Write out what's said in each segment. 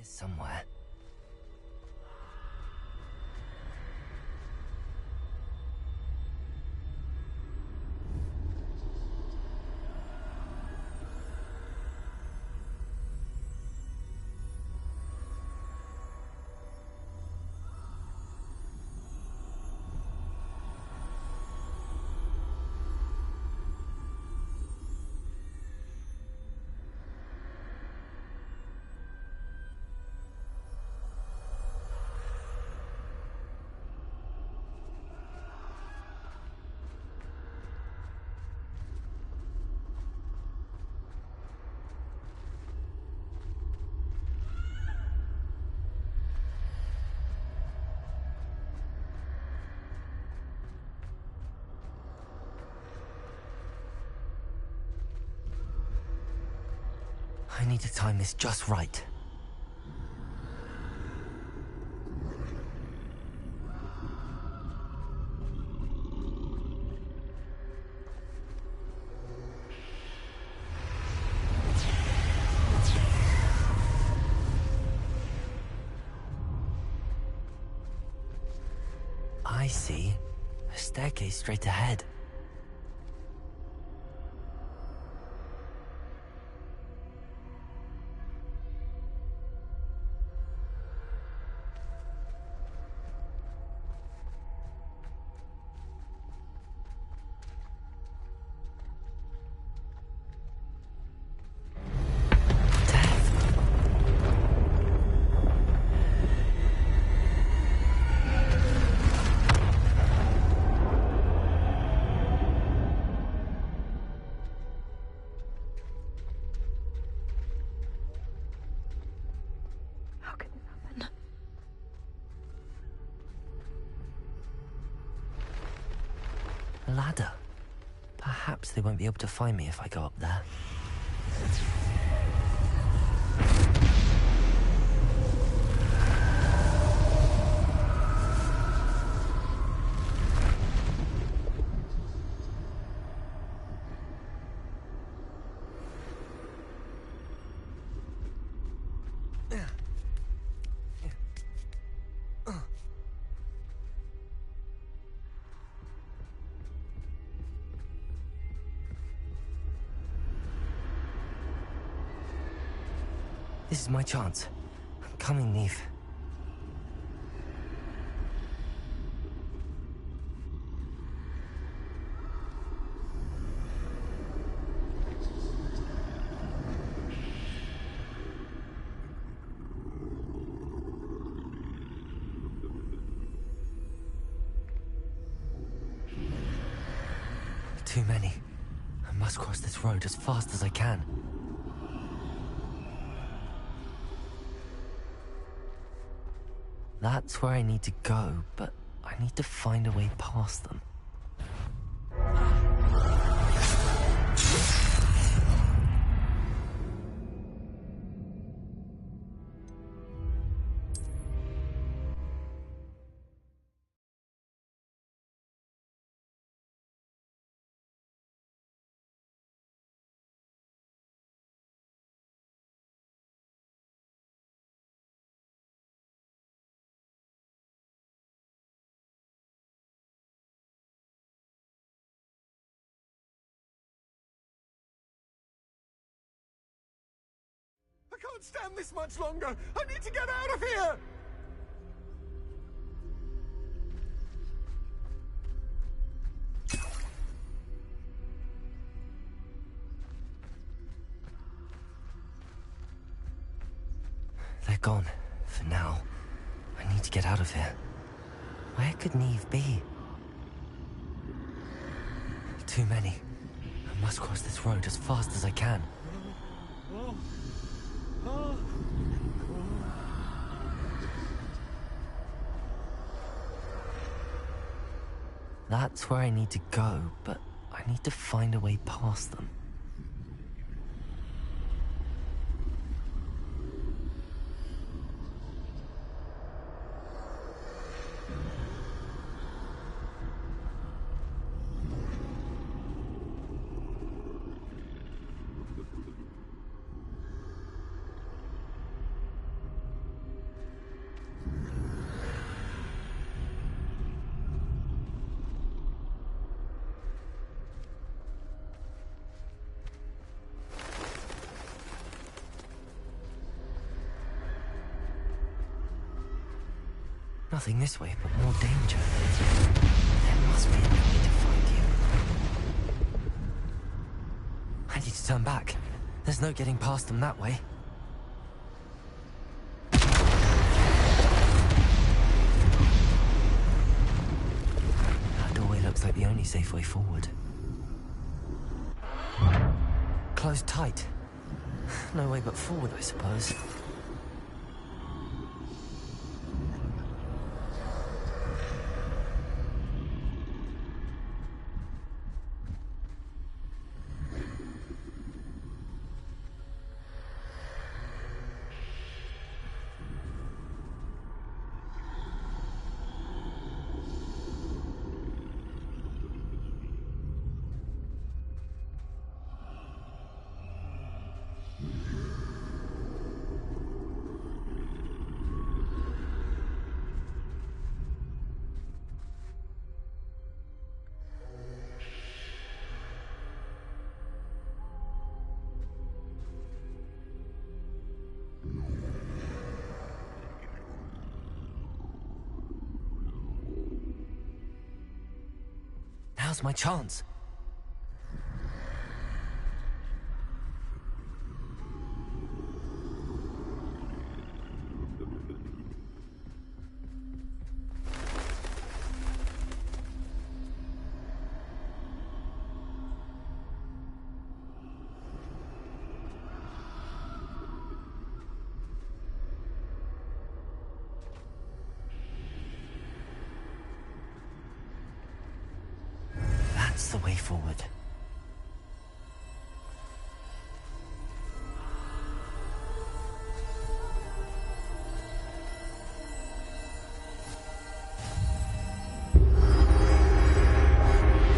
here somewhere. I need to time this just right. I see. A staircase straight ahead. Ladder. Perhaps they won't be able to find me if I go up there. This is my chance. I'm coming, Neve. Too many. I must cross this road as fast as I can. That's where I need to go, but I need to find a way past them. I can't stand this much longer! I need to get out of here! They're gone, for now. I need to get out of here. Where could Neve be? Too many. I must cross this road as fast as I can. That's where I need to go, but I need to find a way past them. Nothing this way, but more danger. There must be another way to find you. I need to turn back. There's no getting past them that way. That doorway looks like the only safe way forward. Closed tight. No way but forward, I suppose. Now's my chance. That's the way forward.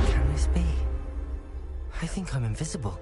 Can this be? I think I'm invisible.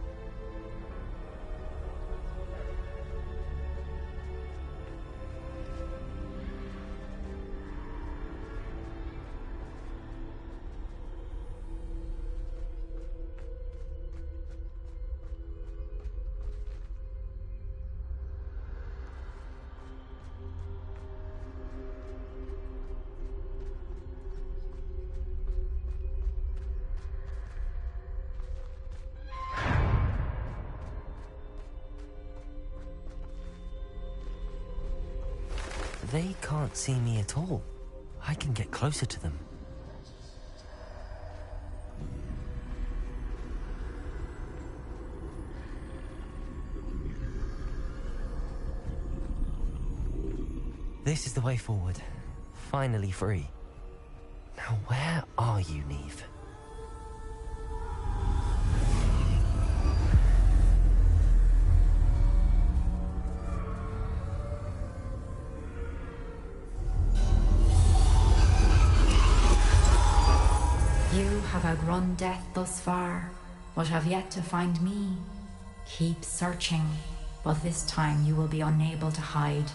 They can't see me at all. I can get closer to them. This is the way forward. Finally free. Now where are you, Neve? You have outrun death thus far, but have yet to find me. Keep searching, but this time you will be unable to hide.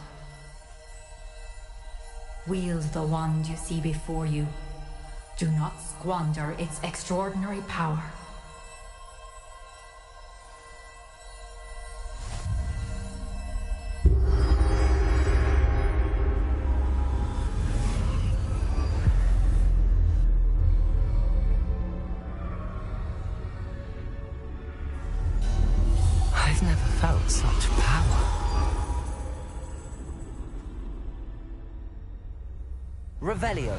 Wield the wand you see before you. Do not squander its extraordinary power. I've never felt such power. Revelio.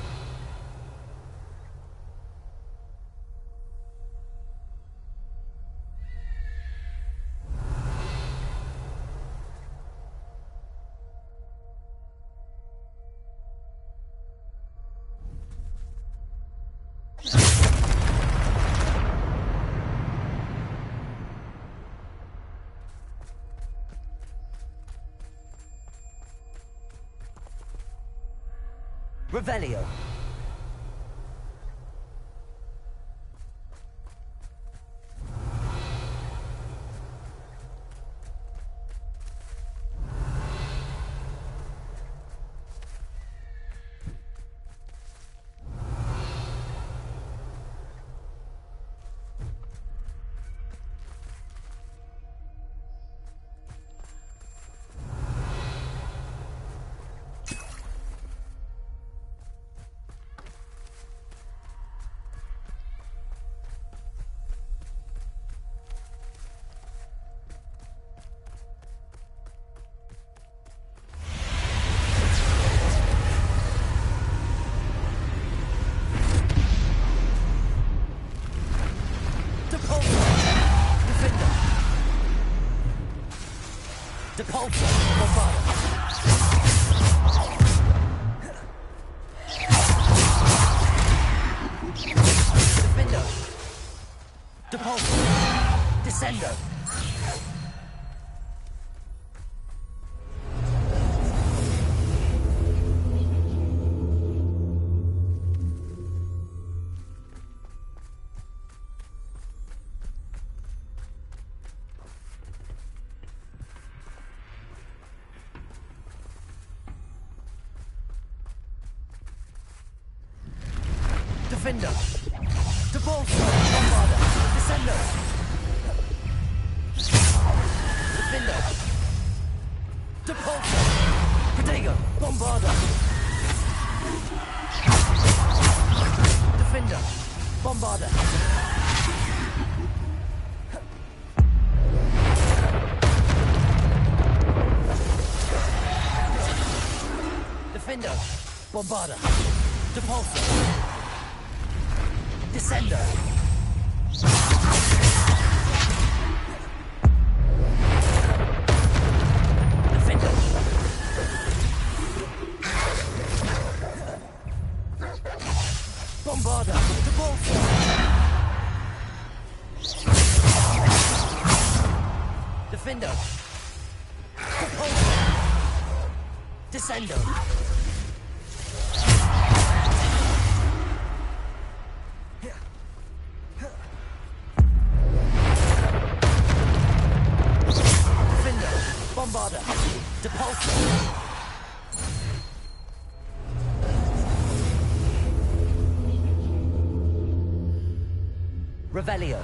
Revelio. Depulso! Bombarda! Defendo! Depulso! Descendo! Defender! Depulso! Bombarda! Descendo! Defender! Depulso! Protego! Bombarda! Defender! Bombarda! Defender! Bombarda! Depulso! Descendo! Defender! Bombarda! Depulso! Defender! Depulso! Descendo! Bombarda! Depulso! Revelio!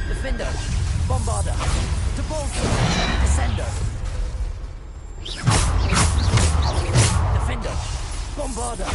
Defender! Bombarda! Depulso! Descendo! Defender! Bombarda!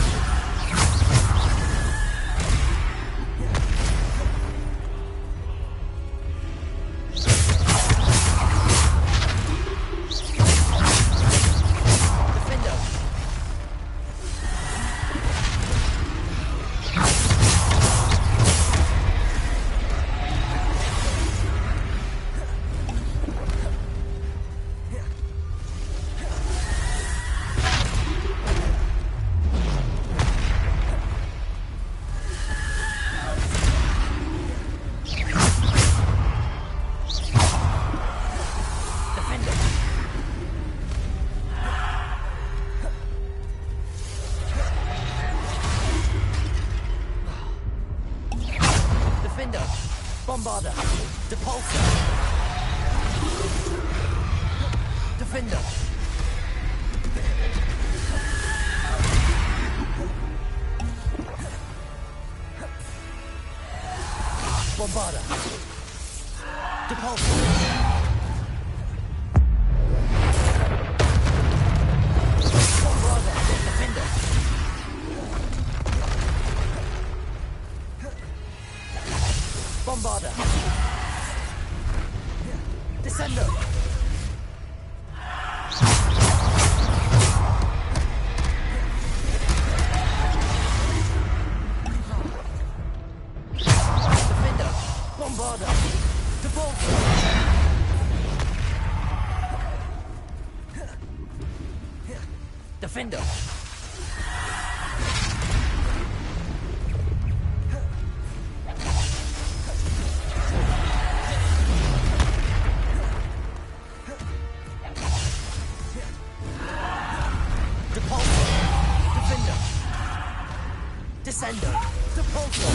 Bombarda! Depulso! Defender! Bombarda! Depulso! Bombarda! Defender! Bombarda! Descendo! Defender! Bombarda! Depulso! Defender! Descendo. Depulso.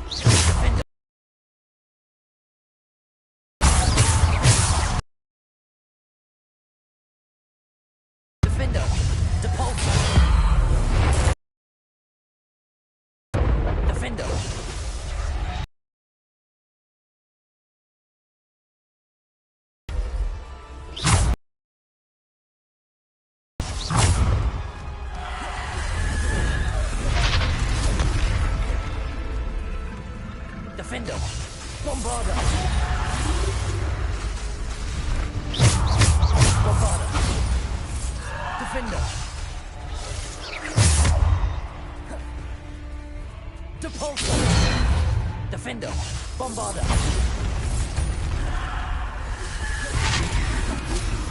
Defendo. Defendo. Depulso. Defendo. Defendo. Bombarda. Bombarda. Defendo. Depulso. Defendo. Bombarda.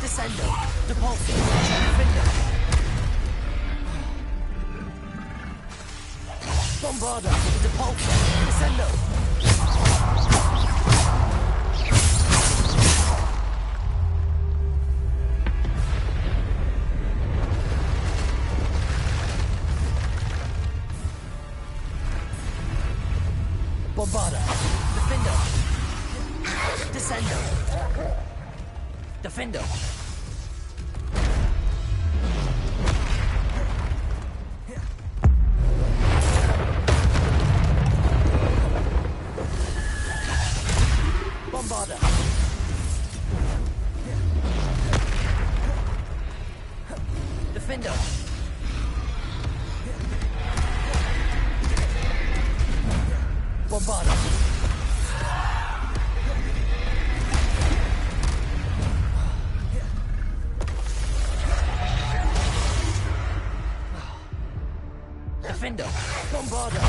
Descendo. Depulso. Defendo. Bombarda. Depulso. Descendo. Bombarda. Defendo. Descendo. Defendo. Bombarda. Defendo. Bombarda. Defendo. Bombarda.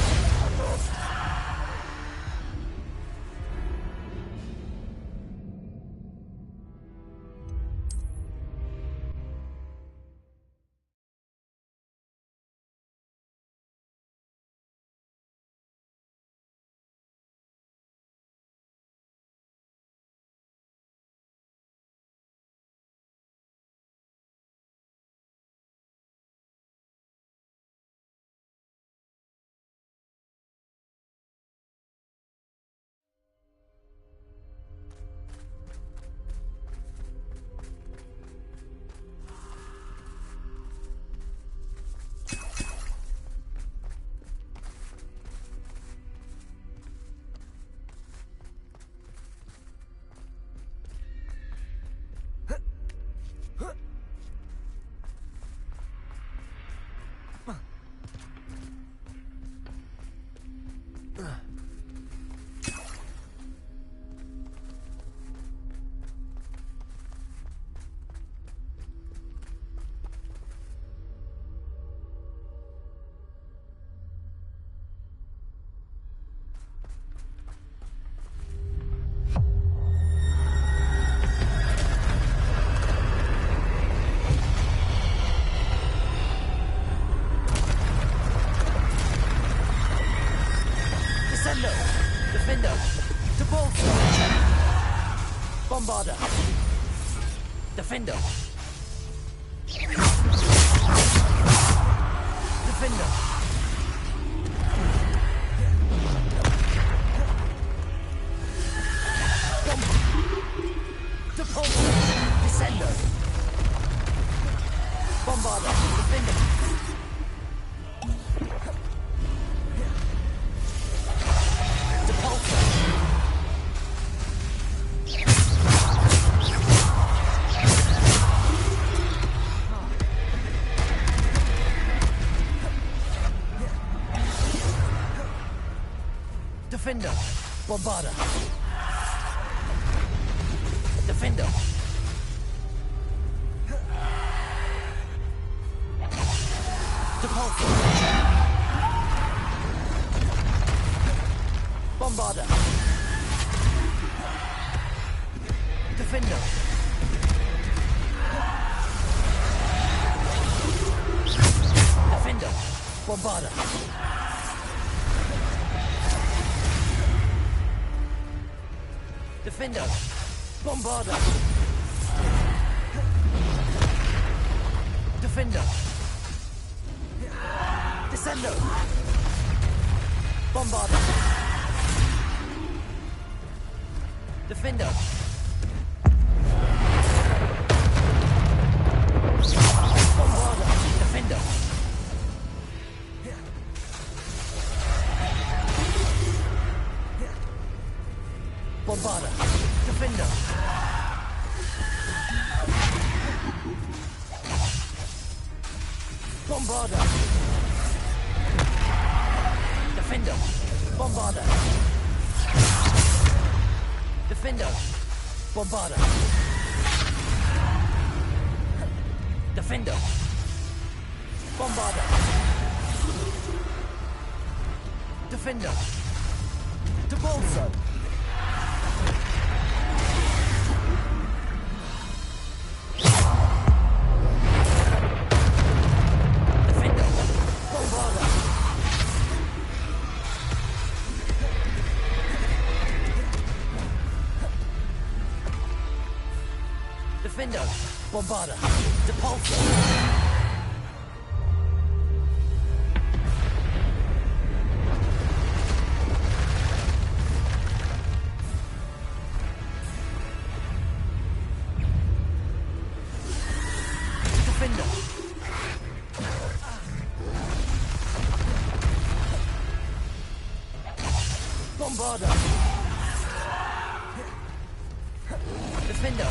Descendo. Defendo. Depulso. Bombarda. Defendo. Defendo. Depulso. Descendo. Bombarda. Defendo. Depulso. Defendo. Bombarda. Defendo. Depulso. Bombarda. Defendo. Defendo. Bombarda. Defendo. Bombarda. Defender. Descendo. Bombarder. Defender. Bombarder. Defender. Bombarder. Defender. Bombarder. Defender. Bombarder. Defender. Bombarder. Defender. Bombarder. Defender. To Bolso. Defender. Bombarder. Defender. Bombarder. Depulso. Defender. Bombarder. Defender.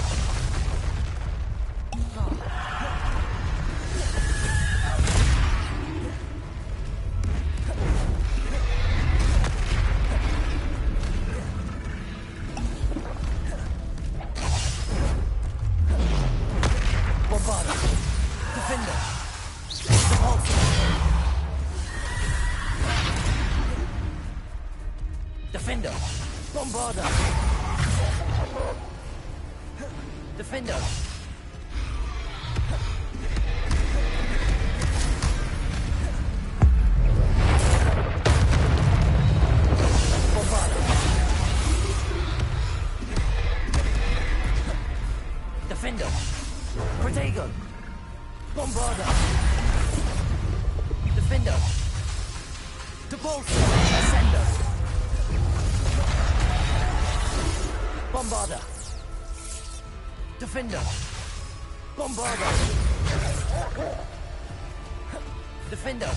Bombarder. Defender. Depulso. Defender. Bombarder. Defender. Bombarder. Defender. Protego. Bombarder. Defender. Depulso. Ascender. Bombarder. Defender. Bombarder. Defender.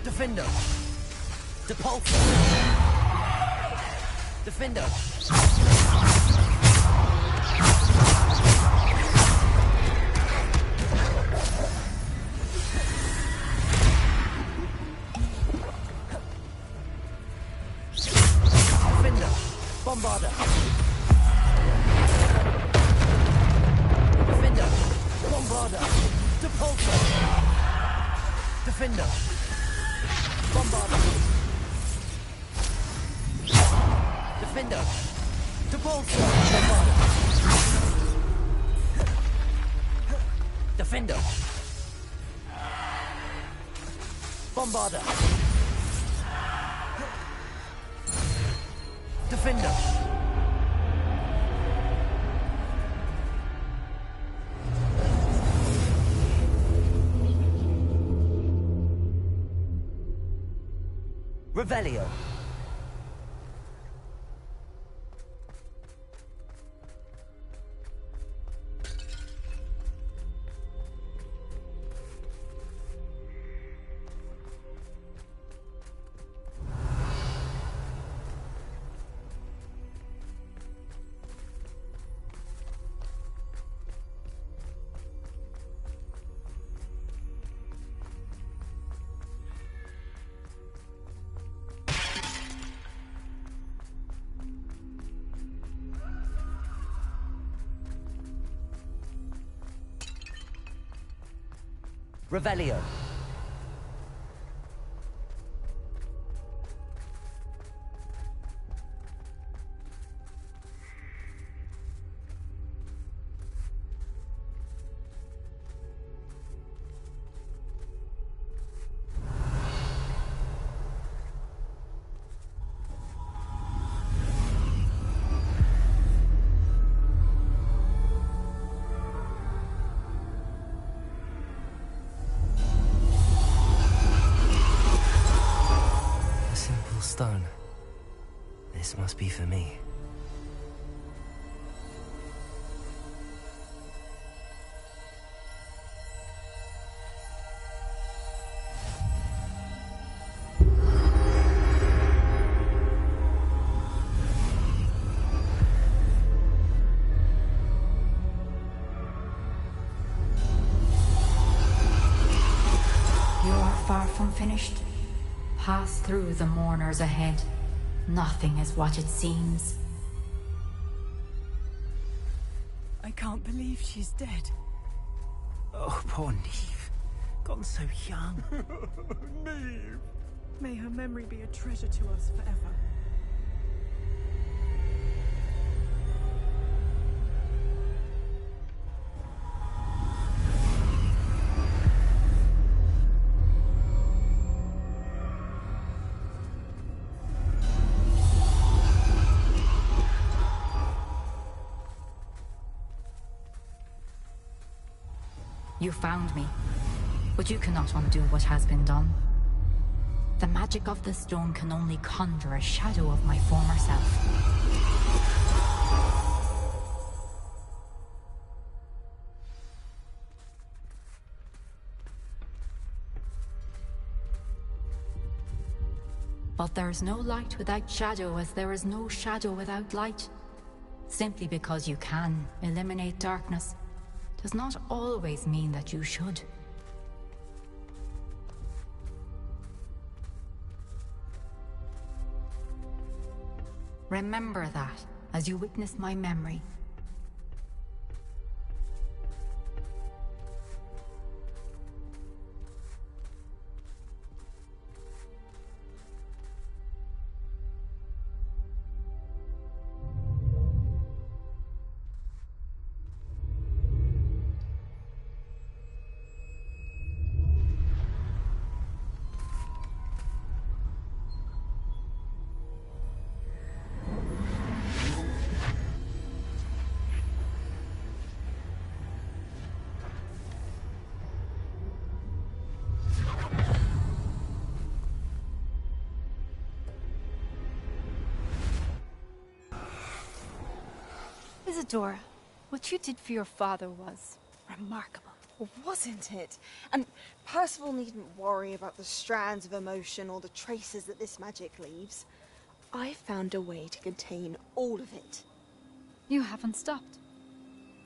Defender. Depulso. Defender. Defender. Bombarder. Defender. Bombarder. Depulso. Defender. Bombarder. Defender. Depulso. Bombarder. Defender. Bombarder. Defender. Revelio. Revelio. stone. This must be for me. Far from finished. Pass through the mourners ahead. Nothing is what it seems. I can't believe she's dead. Oh, poor Neve. Gone so young. Neve! May her memory be a treasure to us forever. You found me, but you cannot undo what has been done. The magic of the stone can only conjure a shadow of my former self. But there is no light without shadow, as there is no shadow without light. Simply because you can eliminate darkness does not always mean that you should. Remember that as you witness my memory. Isadora, what you did for your father was remarkable. Well, wasn't it? And Percival needn't worry about the strands of emotion or the traces that this magic leaves. I found a way to contain all of it. You haven't stopped.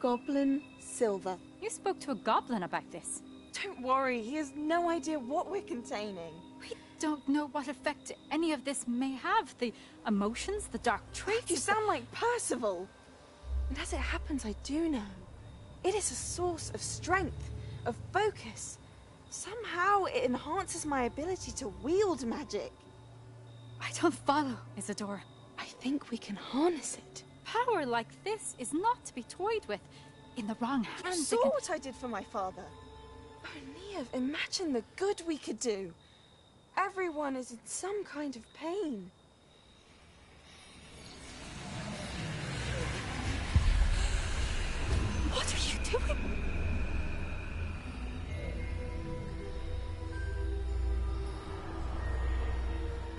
Goblin Silver. You spoke to a goblin about this. Don't worry, he has no idea what we're containing. We don't know what effect any of this may have. The emotions, the dark traits. You sound like Percival. And as it happens, I do know. It is a source of strength, of focus. Somehow it enhances my ability to wield magic. I don't follow, Isadora. I think we can harness it. Power like this is not to be toyed with. In the wrong You hands, saw what I did for my father. Oh, Neve, imagine the good we could do. Everyone is in some kind of pain. What are you doing?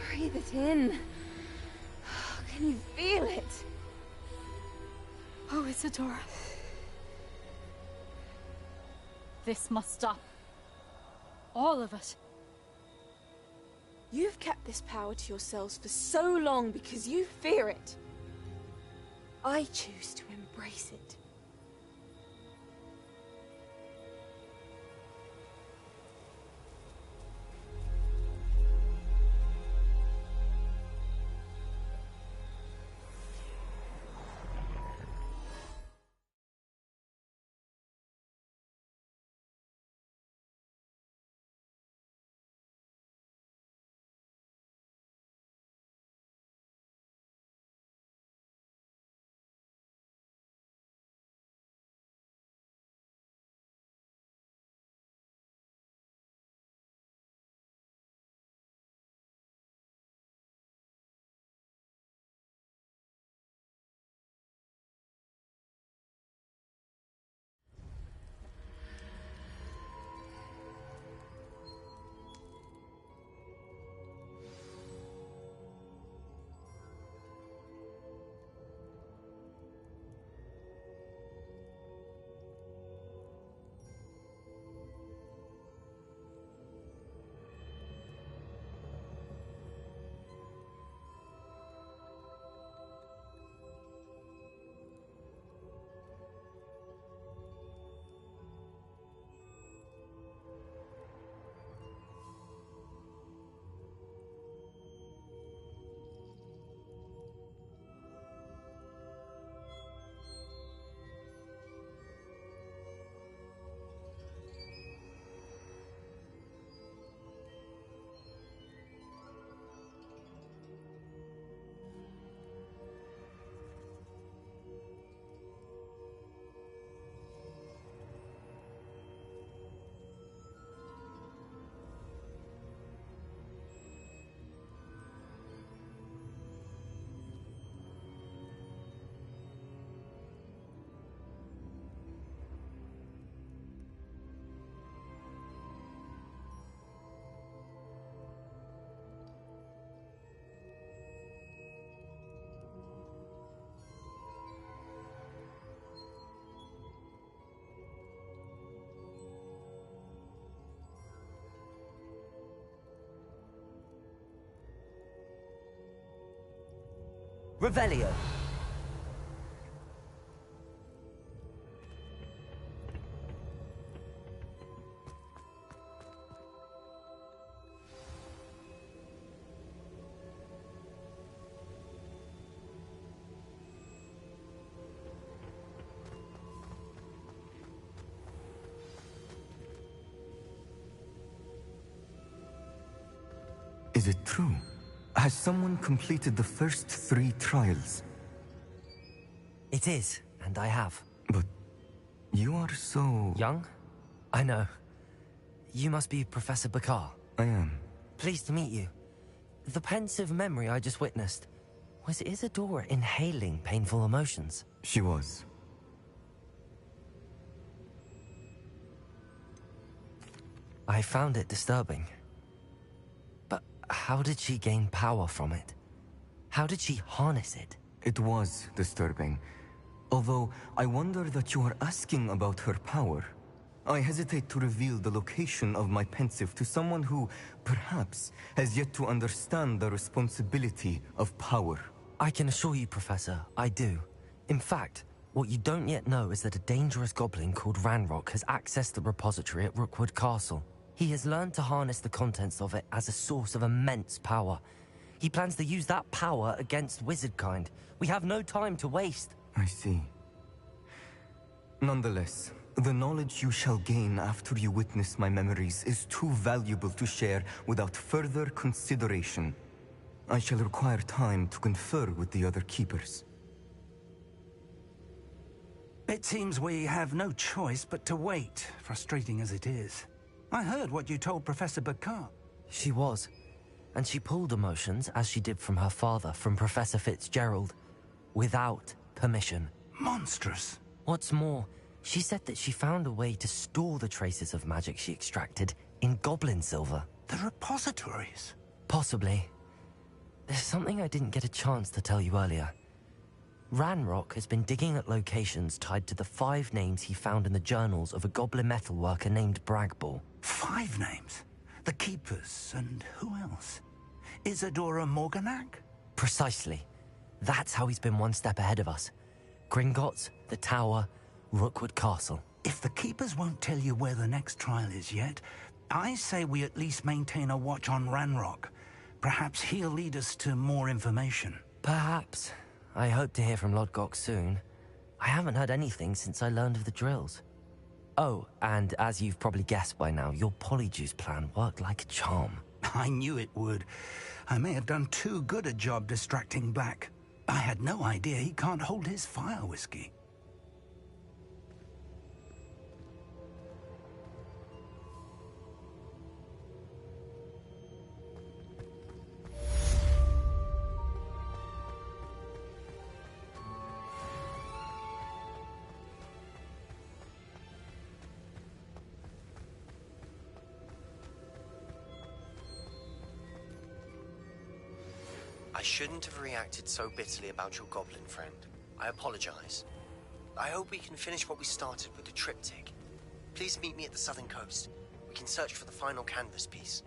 Breathe it in. Can you feel it? Oh, Isadora. This must stop. All of it. You've kept this power to yourselves for so long because you fear it. I choose to embrace it. Revelio. Is it true? Has someone completed the first 3 trials? It is, and I have. But you are so... Young? I know. You must be Professor Bakar. I am. Pleased to meet you. The pensive memory I just witnessed, was Isadora inhaling painful emotions? She was. I found it disturbing. But how did she gain power from it? How did she harness it? It was disturbing. Although, I wonder that you are asking about her power. I hesitate to reveal the location of my pensive to someone who, perhaps, has yet to understand the responsibility of power. I can assure you, Professor, I do. In fact, what you don't yet know is that a dangerous goblin called Ranrock has accessed the repository at Rookwood Castle. He has learned to harness the contents of it as a source of immense power. He plans to use that power against wizardkind. We have no time to waste. I see. Nonetheless, the knowledge you shall gain after you witness my memories is too valuable to share without further consideration. I shall require time to confer with the other keepers. It seems we have no choice but to wait, frustrating as it is. I heard what you told Professor Bakar. She was. And she pulled emotions, as she did from her father, from Professor Fitzgerald, without permission. Monstrous. What's more, she said that she found a way to store the traces of magic she extracted in goblin silver. The repositories. Possibly. There's something I didn't get a chance to tell you earlier. Ranrock has been digging at locations tied to the 5 names he found in the journals of a goblin metalworker named Bragball. 5 names? The Keepers, and who else? Isadora Morganac? Precisely. That's how he's been one step ahead of us. Gringotts, the Tower, Rookwood Castle. If the Keepers won't tell you where the next trial is yet, I say we at least maintain a watch on Ranrock. Perhaps he'll lead us to more information. Perhaps. I hope to hear from Lodgok soon. I haven't heard anything since I learned of the drills. Oh, and as you've probably guessed by now, your Polyjuice plan worked like a charm. I knew it would. I may have done too good a job distracting Black. I had no idea he can't hold his fire whiskey. I shouldn't have reacted so bitterly about your goblin friend. I apologize. I hope we can finish what we started with the triptych. Please meet me at the southern coast. We can search for the final canvas piece.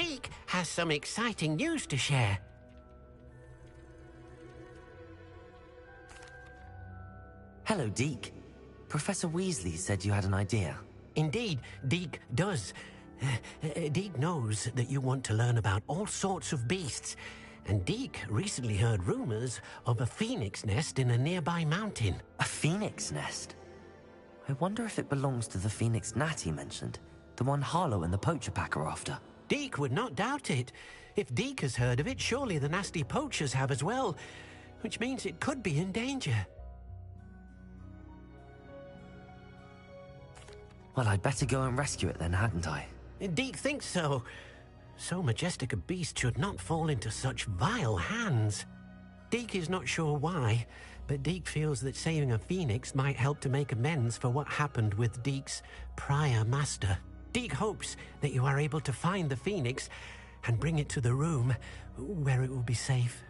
Deke has some exciting news to share. Hello, Deke. Professor Weasley said you had an idea. Indeed, Deke does. Deke knows that you want to learn about all sorts of beasts, and Deke recently heard rumors of a phoenix nest in a nearby mountain. A phoenix nest? I wonder if it belongs to the phoenix gnat he mentioned, the one Harlow and the poacher pack are after. Deke would not doubt it. If Deke has heard of it, surely the nasty poachers have as well, which means it could be in danger. Well, I'd better go and rescue it then, hadn't I? Deke thinks so. So majestic a beast should not fall into such vile hands. Deke is not sure why, but Deke feels that saving a phoenix might help to make amends for what happened with Deke's prior master. Deke hopes that you are able to find the phoenix and bring it to the room where it will be safe.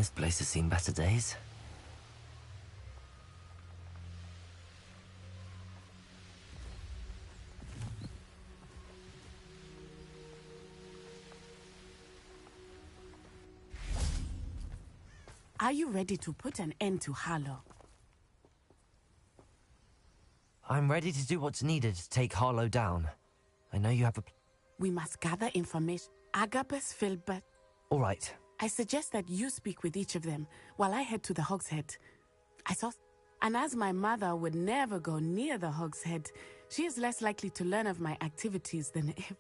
This place has seen better days. Are you ready to put an end to Harlow? I'm ready to do what's needed to take Harlow down. I know you have a... We must gather information. Agapes, Filbert... All right. I suggest that you speak with each of them while I head to the Hog's Head. And as my mother would never go near the Hog's Head, she is less likely to learn of my activities than if...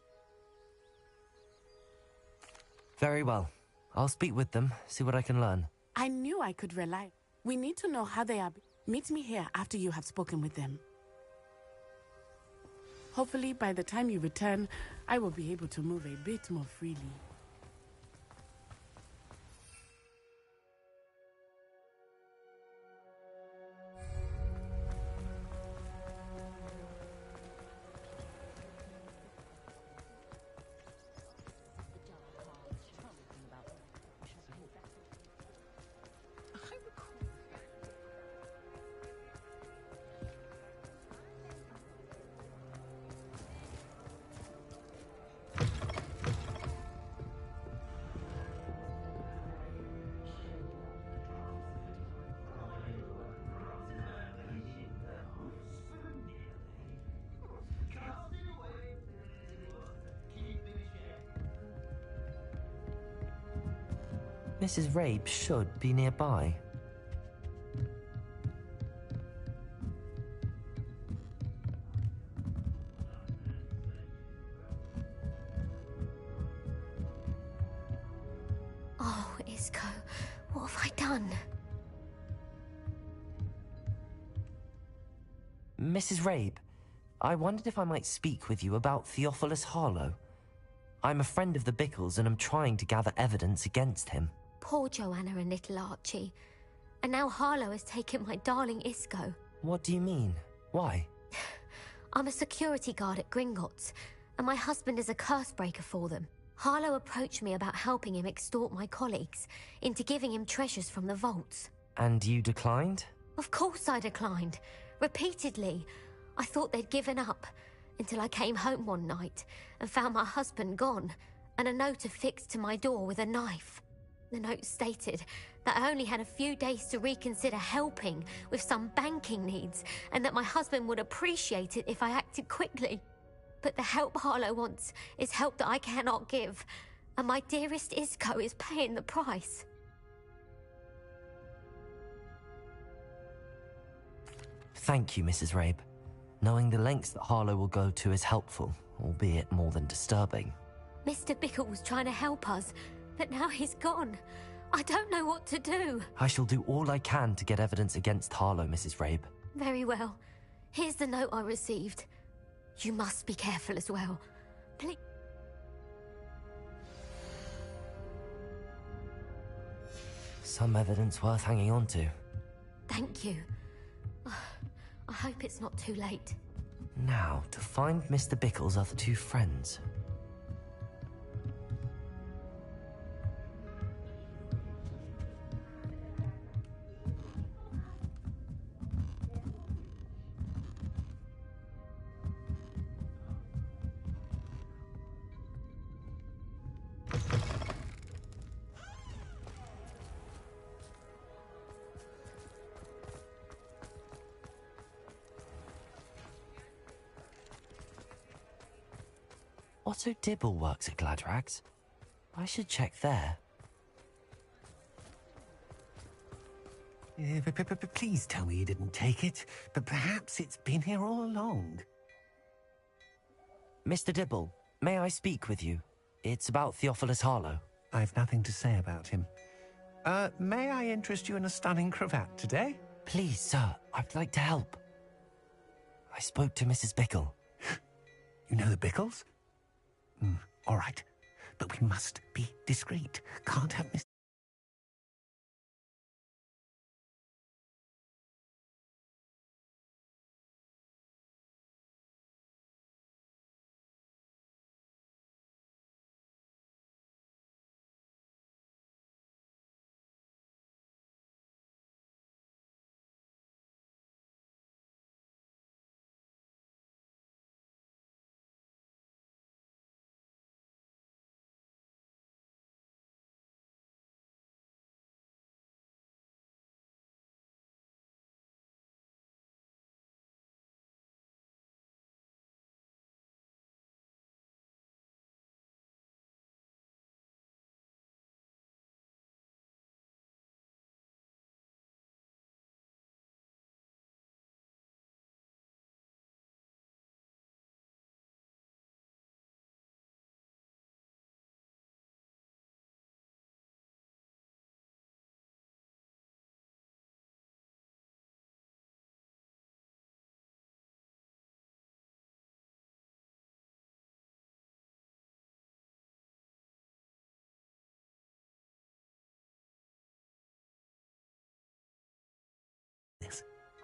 Very well. I'll speak with them, see what I can learn. I knew I could rely. We need to know how they are. Meet me here after you have spoken with them. Hopefully, by the time you return, I will be able to move a bit more freely. Mrs. Rabe should be nearby. Oh, Isco, what have I done? Mrs. Rabe, I wondered if I might speak with you about Theophilus Harlow. I'm a friend of the Bickles and I'm trying to gather evidence against him. Poor Joanna and little Archie. And now Harlow has taken my darling Isco. What do you mean? Why? I'm a security guard at Gringotts, and my husband is a curse breaker for them. Harlow approached me about helping him extort my colleagues into giving him treasures from the vaults. And you declined? Of course I declined. Repeatedly. I thought they'd given up, until I came home one night and found my husband gone, and a note affixed to my door with a knife. The note stated that I only had a few days to reconsider helping with some banking needs, and that my husband would appreciate it if I acted quickly. But the help Harlow wants is help that I cannot give, and my dearest Isco is paying the price. Thank you, Mrs. Rabe. Knowing the lengths that Harlow will go to is helpful, albeit more than disturbing. Mr. Bickle was trying to help us, but now he's gone. I don't know what to do. I shall do all I can to get evidence against Harlow, Mrs. Rabe. Very well. Here's the note I received. You must be careful as well. Please. Some evidence worth hanging on to. Thank you. I hope it's not too late. Now, to find Mr. Bickle's other two friends. Otto Dibble works at Gladrags. I should check there. Please tell me you didn't take it, but perhaps it's been here all along. Mr. Dibble, may I speak with you? It's about Theophilus Harlow. I've nothing to say about him. May I interest you in a stunning cravat today? Please, sir, I'd like to help. I spoke to Mrs. Bickle. You know the Bickles? All right, but we must be discreet. Can't have Miss...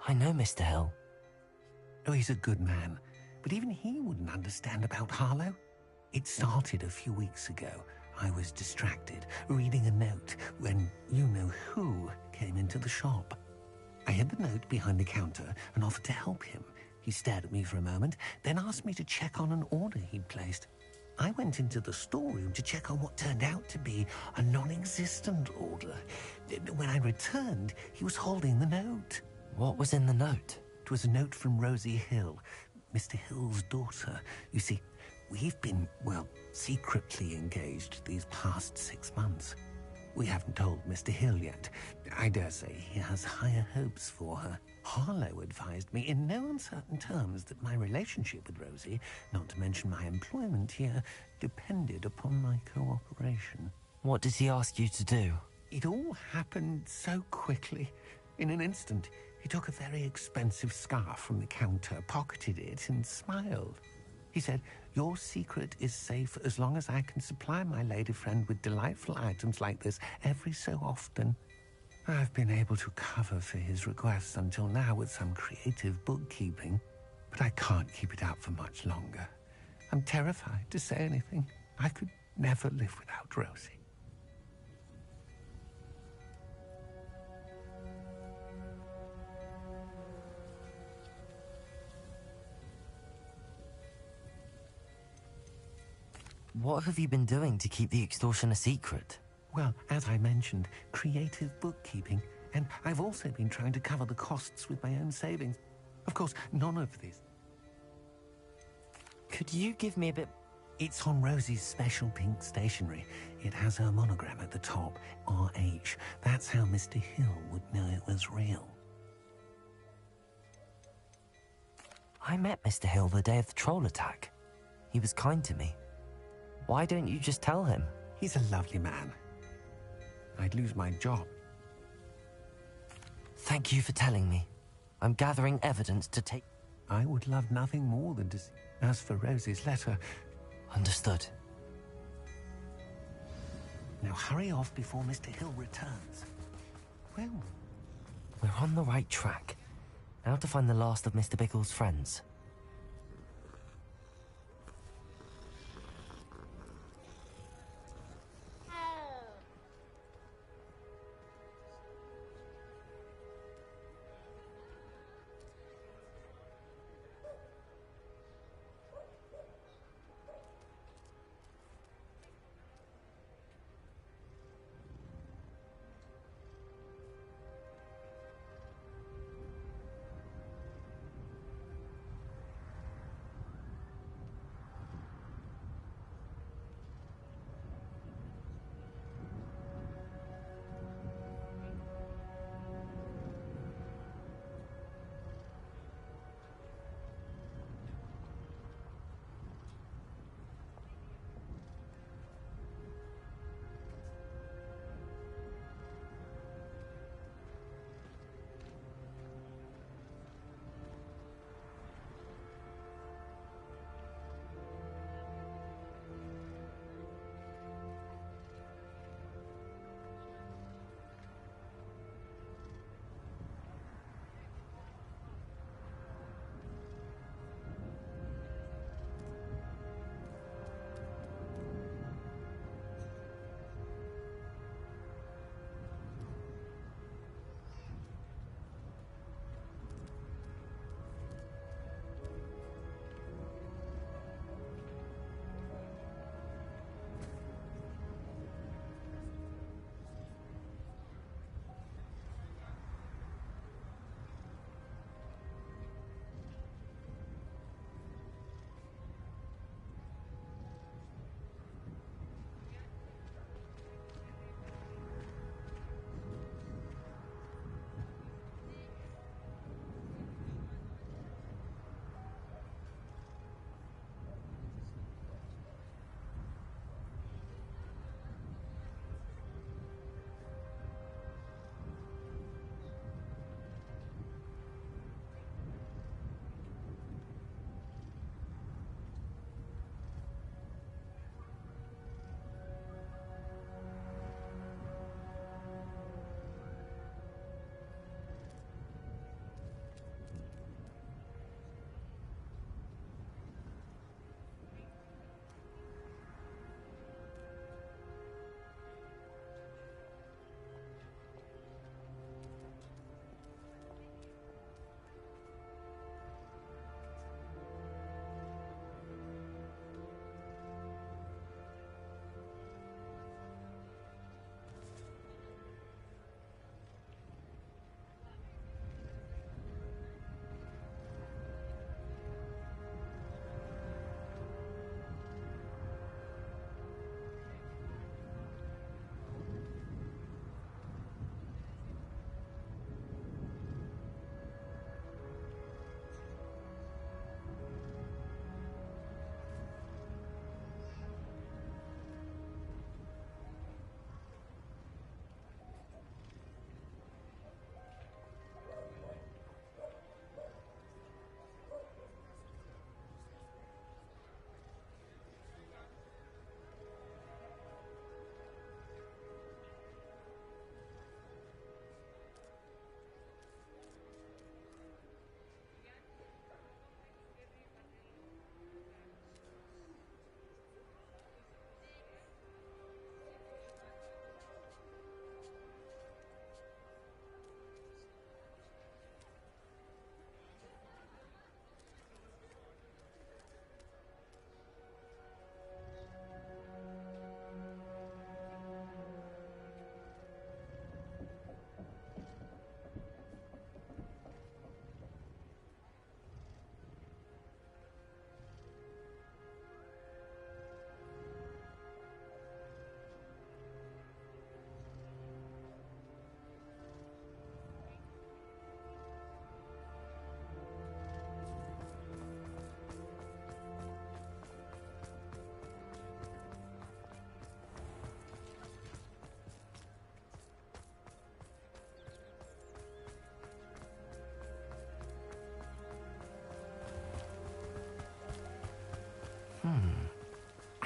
I know Mr. Hill. Oh, he's a good man, but even he wouldn't understand about Harlow. It started a few weeks ago. I was distracted, reading a note, when you-know-who came into the shop. I hid the note behind the counter and offered to help him. He stared at me for a moment, then asked me to check on an order he'd placed. I went into the storeroom to check on what turned out to be a non-existent order. When I returned, he was holding the note. What was in the note? It was a note from Rosie Hill, Mr. Hill's daughter. You see, we've been, well, secretly engaged these past 6 months. We haven't told Mr. Hill yet. I dare say he has higher hopes for her. Harlow advised me in no uncertain terms that my relationship with Rosie, not to mention my employment here, depended upon my cooperation. What did he ask you to do? It all happened so quickly. In an instant, he took a very expensive scarf from the counter, pocketed it, and smiled. He said, "Your secret is safe as long as I can supply my lady friend with delightful items like this every so often." I've been able to cover for his requests until now with some creative bookkeeping, but I can't keep it up for much longer. I'm terrified to say anything. I could never live without Rosie. What have you been doing to keep the extortion a secret? Well, as I mentioned, creative bookkeeping, and I've also been trying to cover the costs with my own savings. Of course, none of this. Could you give me a bit... It's on Rosie's special pink stationery. It has her monogram at the top, RH. That's how Mr. Hill would know it was real. I met Mr. Hill the day of the troll attack. He was kind to me. Why don't you just tell him? He's a lovely man. I'd lose my job. Thank you for telling me. I'm gathering evidence to take... I would love nothing more than to see... As for Rosie's letter... Understood. Now hurry off before Mr. Hill returns. Well... We're on the right track. Now to find the last of Mr. Bickle's friends.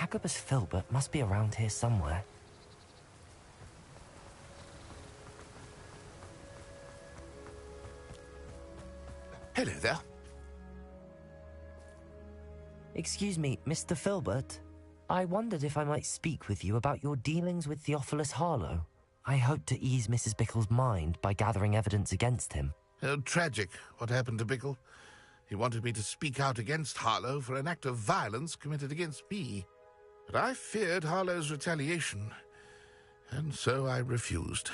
Agabus Filbert must be around here somewhere. Hello there. Excuse me, Mr. Filbert. I wondered if I might speak with you about your dealings with Theophilus Harlow. I hope to ease Mrs. Bickle's mind by gathering evidence against him. Oh, tragic what happened to Bickle. He wanted me to speak out against Harlow for an act of violence committed against me. But I feared Harlow's retaliation, and so I refused.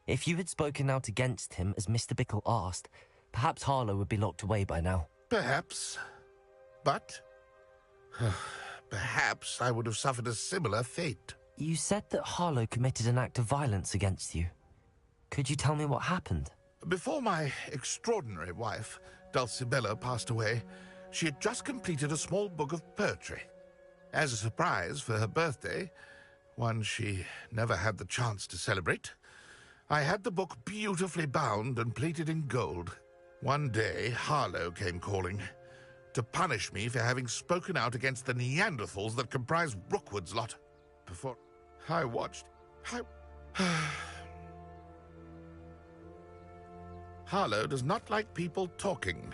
If you had spoken out against him as Mr. Bickle asked, perhaps Harlow would be locked away by now. Perhaps. But perhaps I would have suffered a similar fate. You said that Harlow committed an act of violence against you. Could you tell me what happened? Before my extraordinary wife, Dulcibella, passed away, she had just completed a small book of poetry. As a surprise for her birthday, one she never had the chance to celebrate, I had the book beautifully bound and plated in gold. One day, Harlow came calling to punish me for having spoken out against the Neanderthals that comprise Rookwood's lot. Before I watched, Harlow does not like people talking,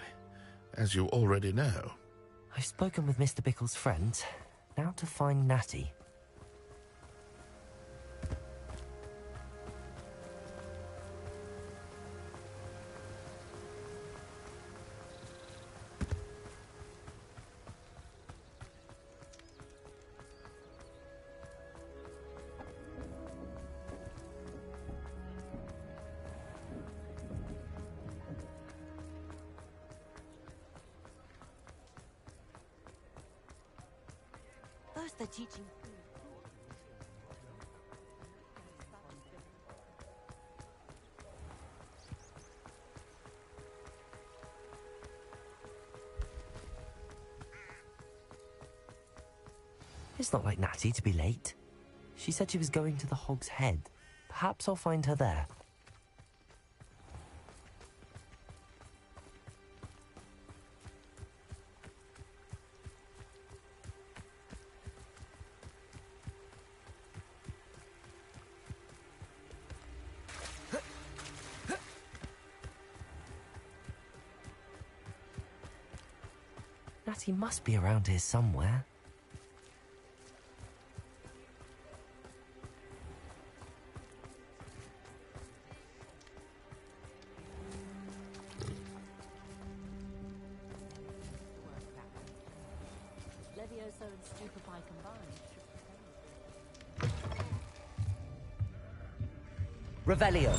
as you already know. I've spoken with Mr. Bickle's friends. Now to find Natty. First they're teaching. It's not like Natty to be late. She said she was going to the Hog's Head. Perhaps I'll find her there. Natty must be around here somewhere. Levioso and Stupefy combined. Revelio.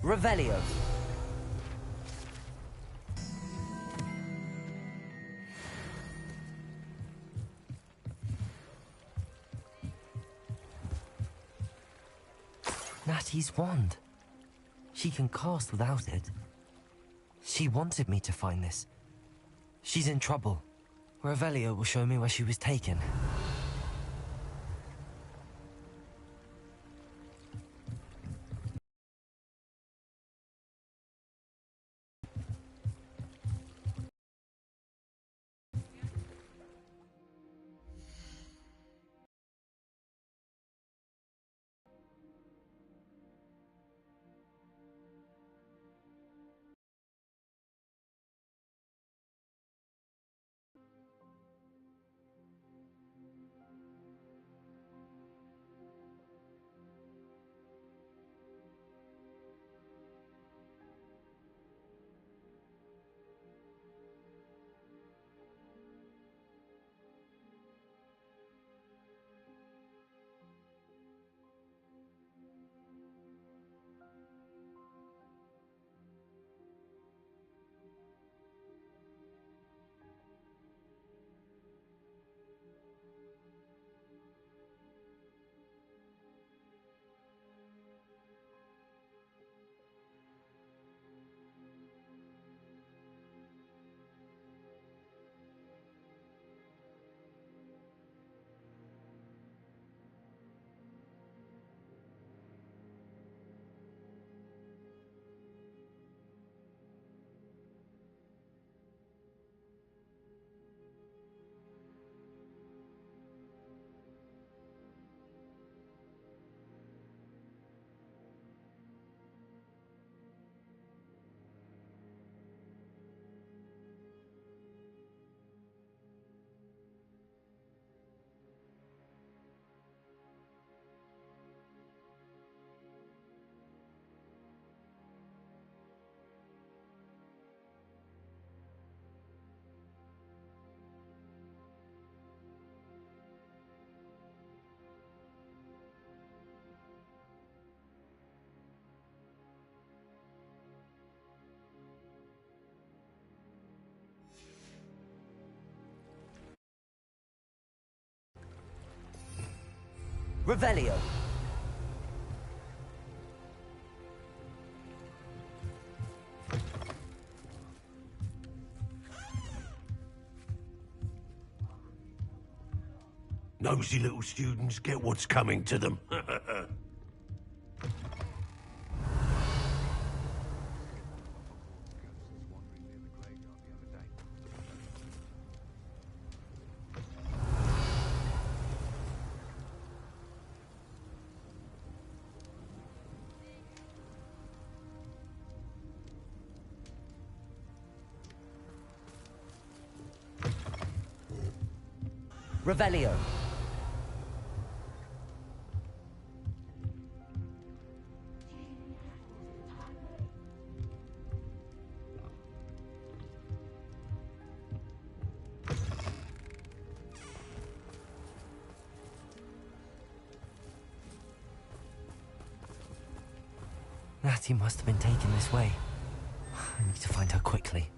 Revelio. Natty's wand. She can cast without it. She wanted me to find this. She's in trouble. Revelio will show me where she was taken. Revelio. Nosy little students get what's coming to them. Revelio. Natty must have been taken this way. I need to find her quickly.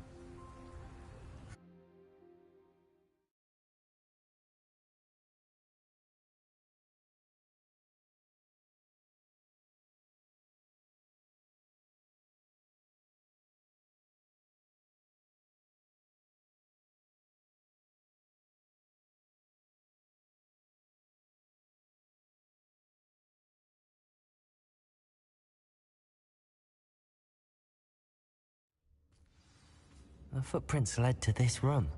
The footprints led to this room.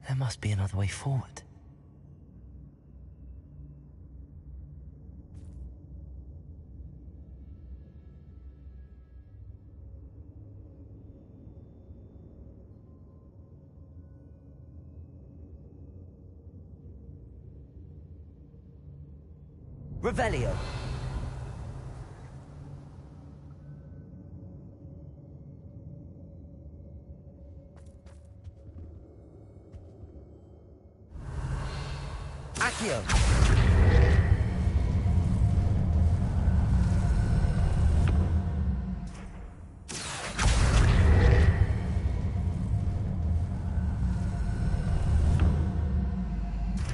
There must be another way forward. Revelio. Accio.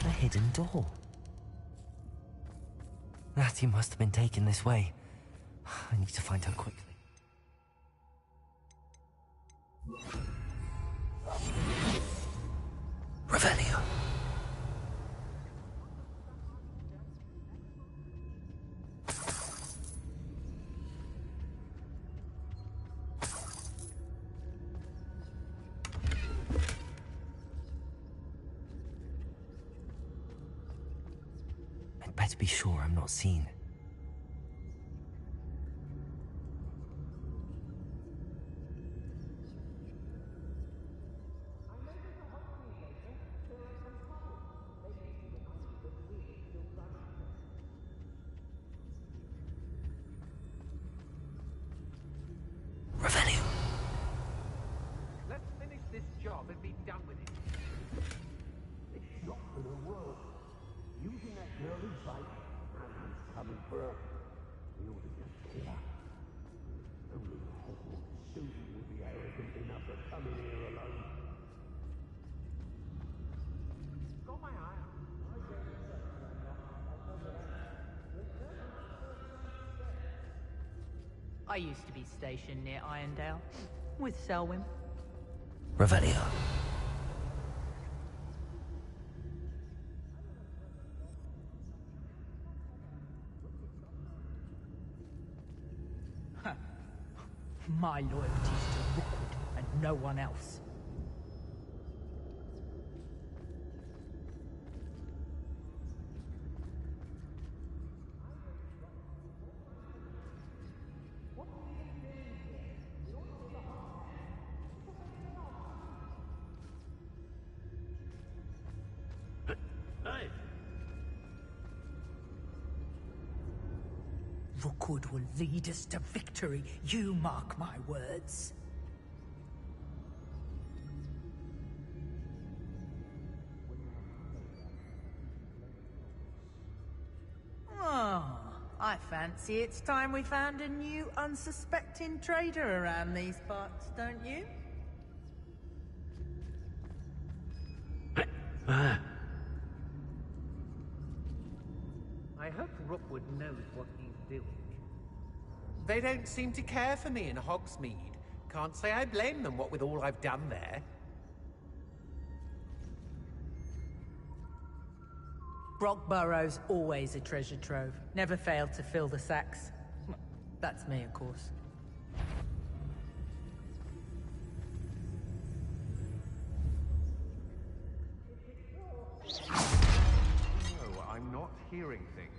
A hidden door. Natty must have been taken this way. I need to find her quickly. Revelio. I'd better be sure I'm not seen. Revelio. Let's finish this job and be done with it. It's not for the world. Using that girl in sight, and he's coming for her. We ought to just kill her. Only a Hogwarts student would be arrogant enough to come in here alone. Got my eye out. I used to be stationed near Irondale with Selwyn. Revelio. My loyalty's to Rookwood and no one else. Hey! Rookwood will lead us to victory, you mark my words. Oh, I fancy it's time we found a new unsuspecting trader around these parts, don't you? I hope Rookwood knows what he's doing. They don't seem to care for me in Hogsmeade. Can't say I blame them, what with all I've done there. Brockborough's always a treasure trove. Never failed to fill the sacks. That's me, of course. No, I'm not hearing things.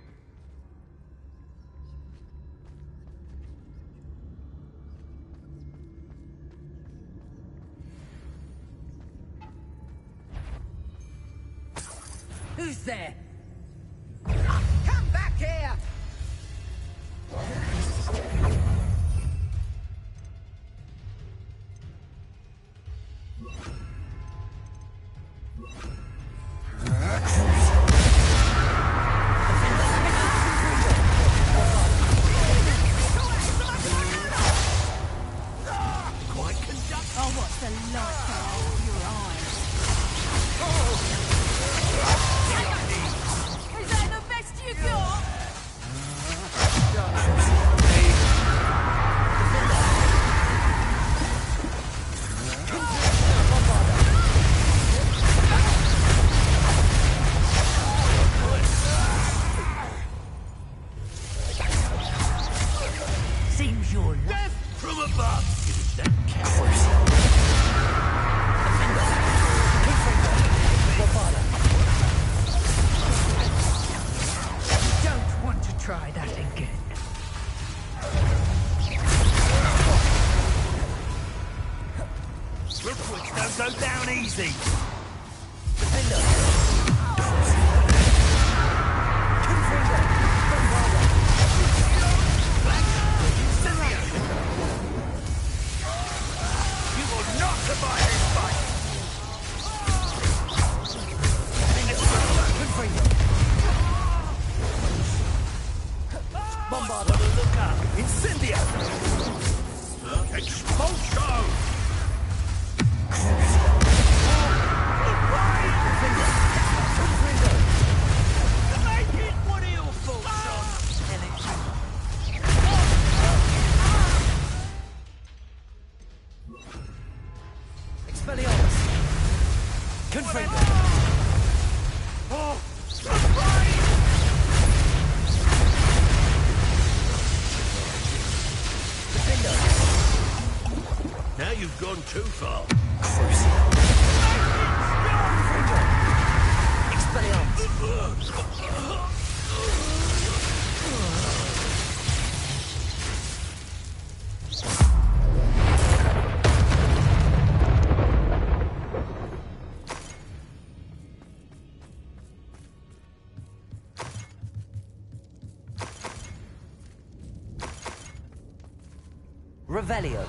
Who's there? Come back here! Oh, what's the light coming out of your eyes? Is that the best you got? Seems you're death from above. That cowards. Don't want to try that again. Rookwoods don't go down easy. You will not survive this fight. Bombarda, look up. Incendio. Expulsion. Make it what are your thoughts on Expelliarmus. Confringo. Oh, surprise! Now you've gone too far. Revelio.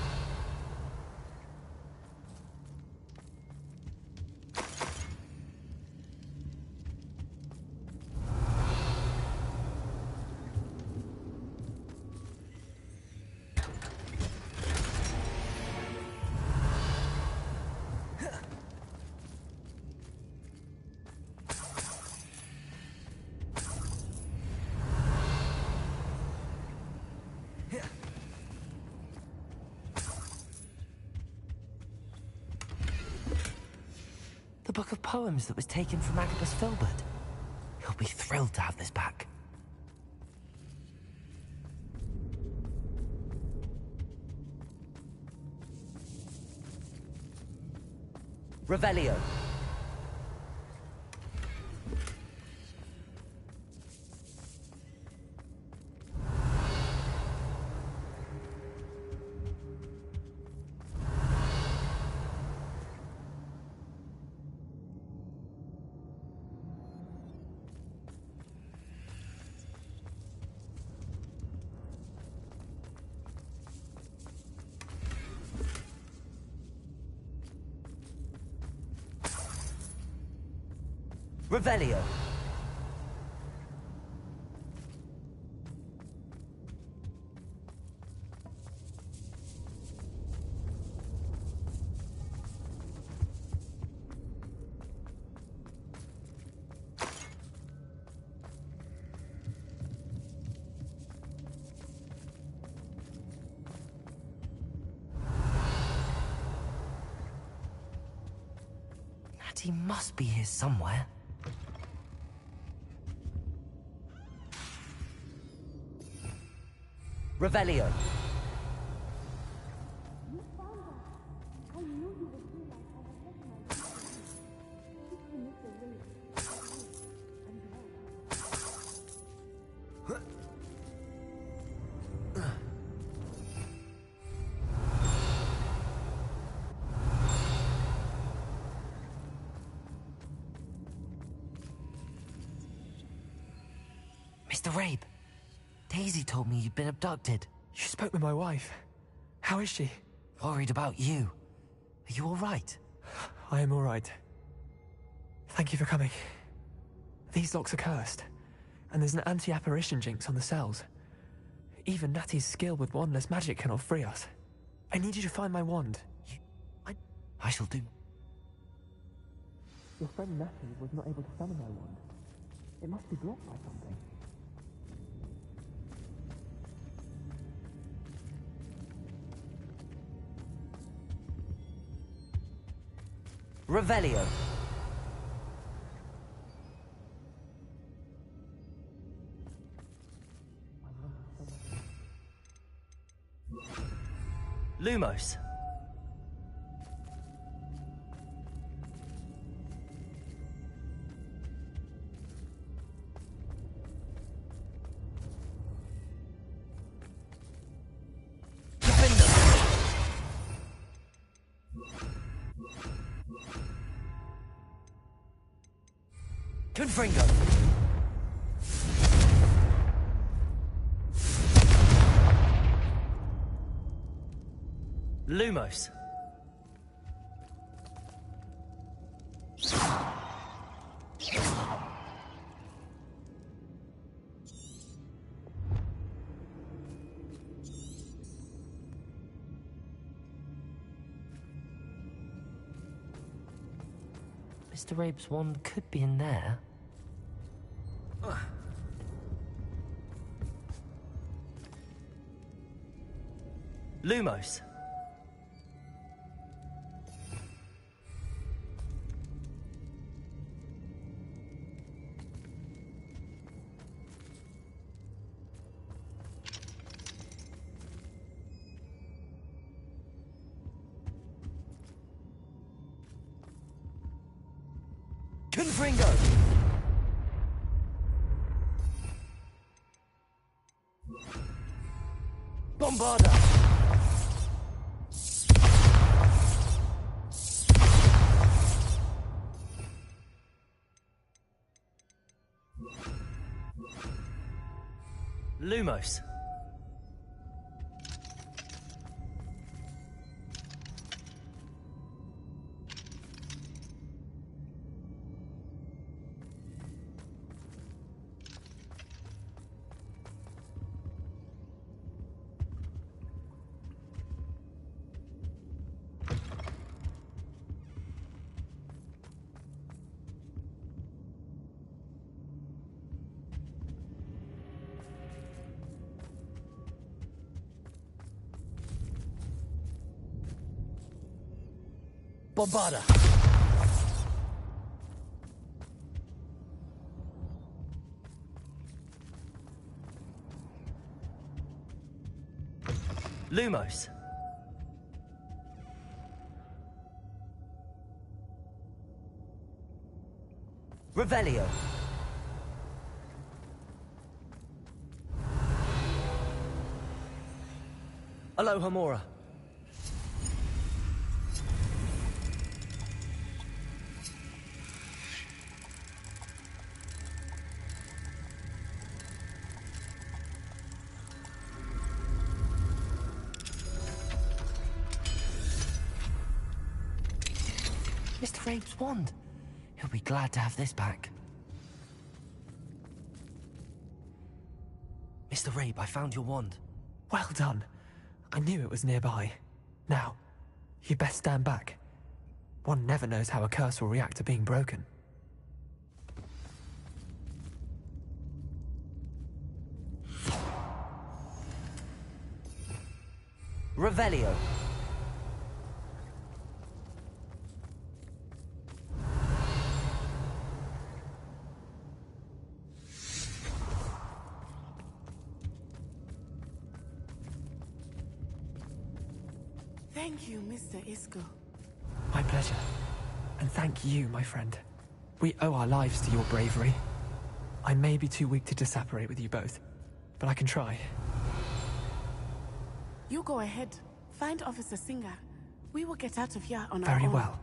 The book of poems that was taken from Agabus Filbert. He'll be thrilled to have this back. Revelio. Revelio. He must be here somewhere. Revelio. Mr. Rabe, Daisy told me you'd been abducted. You spoke with my wife. How is she? Worried about you. Are you all right? I am all right. Thank you for coming. These locks are cursed, and there's an anti-apparition jinx on the cells. Even Natty's skill with wandless magic cannot free us. I need you to find my wand. I shall do. Your friend Natty was not able to summon my wand. It must be blocked by something. Revelio. Lumos. Confringo. Lumos. Mr. Rabe's wand could be in there. Lumos. Confringo. Bombarda. Lumos. Bombarda. Lumos. Revelio. Alohomora. Mr. Rabe's wand. He'll be glad to have this back. Mr. Rabe, I found your wand. Well done. I knew it was nearby. Now, you best stand back. One never knows how a curse will react to being broken. Revelio. Thank you, Mr. Isco. My pleasure. And thank you, my friend. We owe our lives to your bravery. I may be too weak to disapparate with you both, but I can try. You go ahead. Find Officer Singer. We will get out of here on our own. Very well.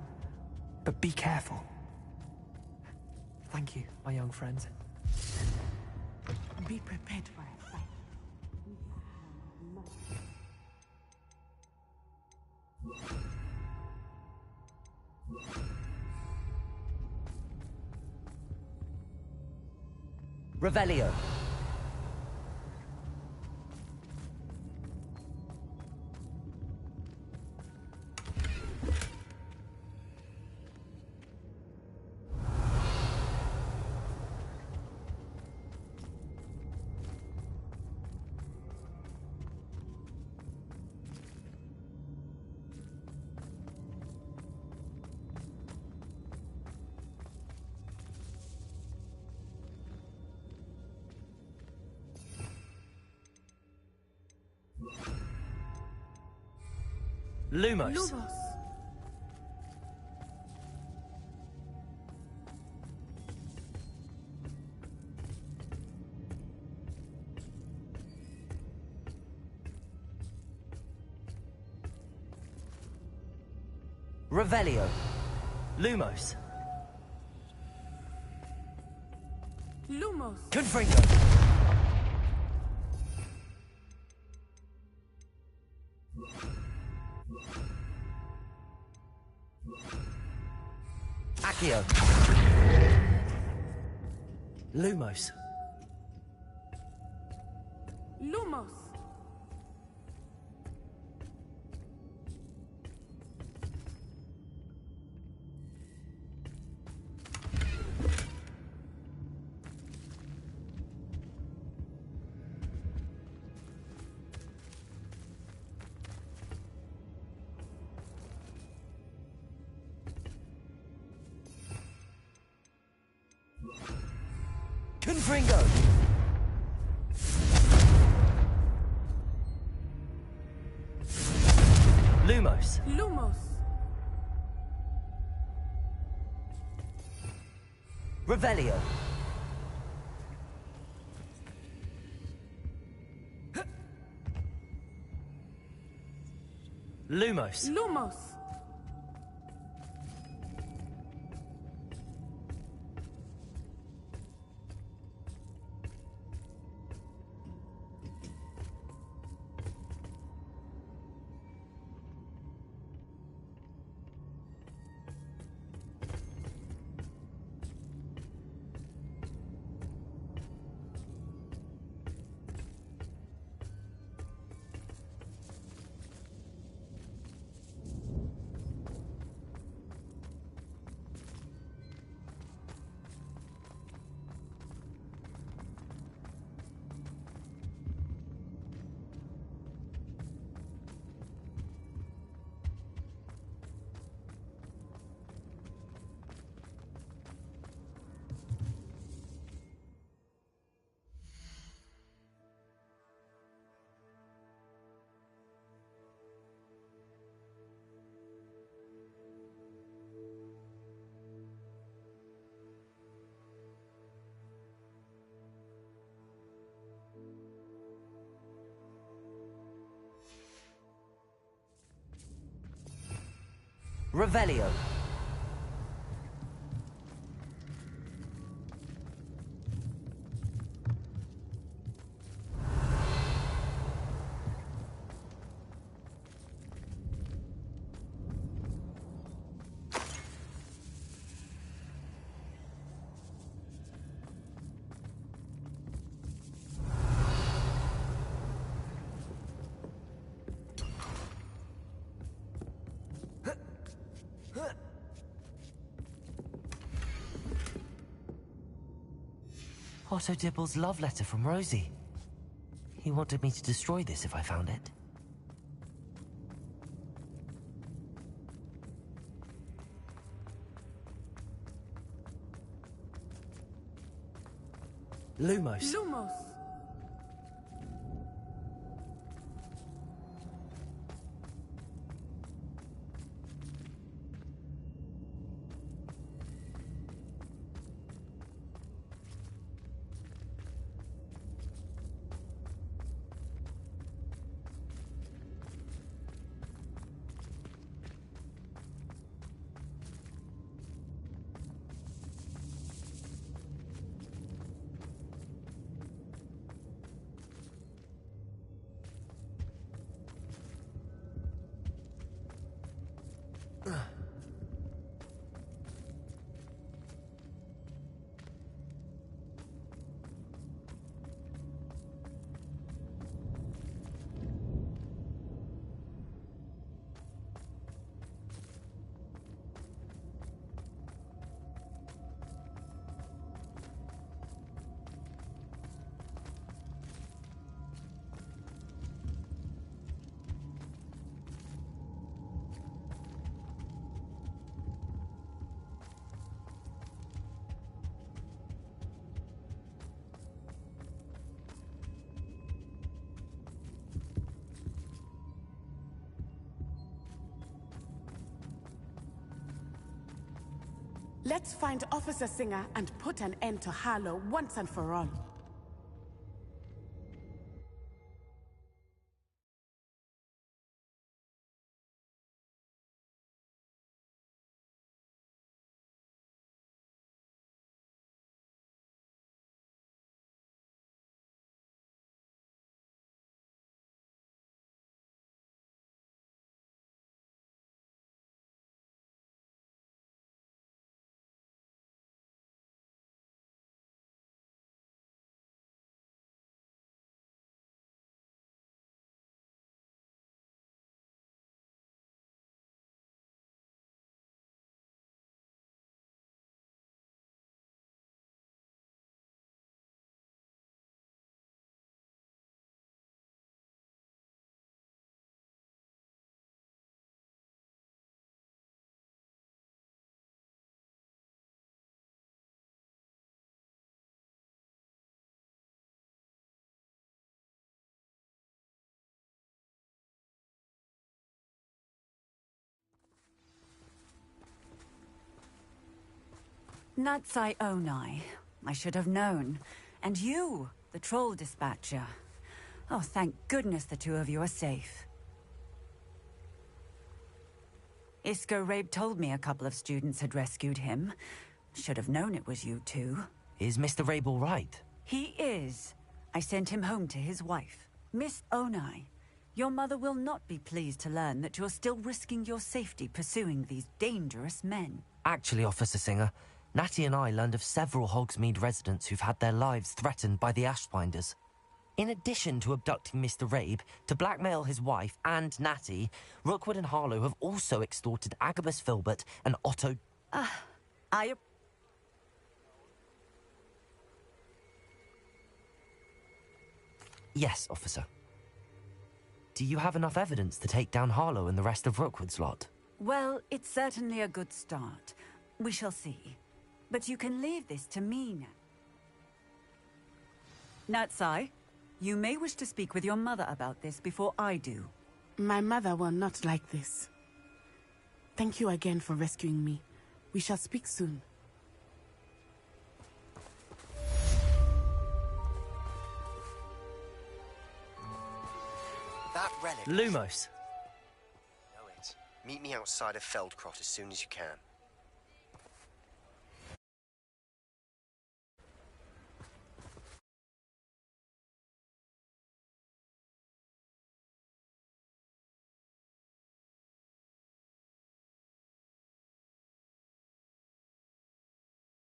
But be careful. Thank you, my young friends. Be prepared for a fight. Revelio. Lumos. Lumos. Revelio. Lumos. Lumos. Confringo. Accio. Lumos. Lumos. Confringo. Lumos. Lumos. Revelio. Lumos. Lumos. Revelio. Otto Dibble's love letter from Rosie. He wanted me to destroy this if I found it. Lumos. Lumos. Let's find Officer Singer and put an end to Harlow once and for all. Natsai Onai. I should have known. And you, the troll dispatcher. Oh, thank goodness the two of you are safe. Isco Rabe told me a couple of students had rescued him. Should have known it was you two. Is Mr. Rabe all right? He is. I sent him home to his wife. Miss Onai, your mother will not be pleased to learn that you're still risking your safety pursuing these dangerous men. Actually, Officer Singer, Natty and I learned of several Hogsmeade residents who've had their lives threatened by the Ashbinders. In addition to abducting Mr. Rabe, to blackmail his wife and Natty, Rookwood and Harlow have also extorted Agabus Filbert and Otto... Yes, officer. Do you have enough evidence to take down Harlow and the rest of Rookwood's lot? Well, it's certainly a good start. We shall see. But you can leave this to me now. Natsai, you may wish to speak with your mother about this before I do. My mother will not like this. Thank you again for rescuing me. We shall speak soon. That relic... Lumos. Know it. Meet me outside of Feldcroft as soon as you can.